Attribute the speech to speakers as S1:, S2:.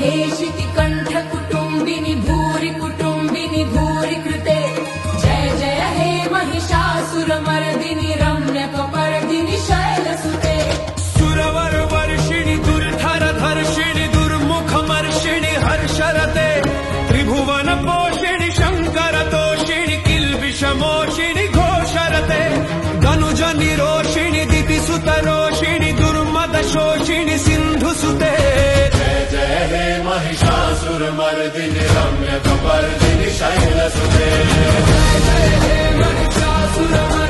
S1: महेशिति कंठ कुटुंबिनि भूरि कुटुंबिनि भूरि कृते जय जय हे महिषासुरमर्दिनि रम्यकपर्दिनि शैलसुते
S2: सुरवर वर्षिणि दुर्धर धर्षिणि दुर्मुखमर्षिणि हर्षरते त्रिभुवन पोषिणि शंकर तोषिणि किल्बिषमोषिणि घोषरते धनुज निरोषिणि दितिसुत रोषिणि दुर्मद शोषिणि सिन्धुसुते
S3: जय जय हे महिषासुरमर्दिनि रम्यकपर्दिनि शैलसुते
S2: जय जय हे महिषासुरमर्दिनि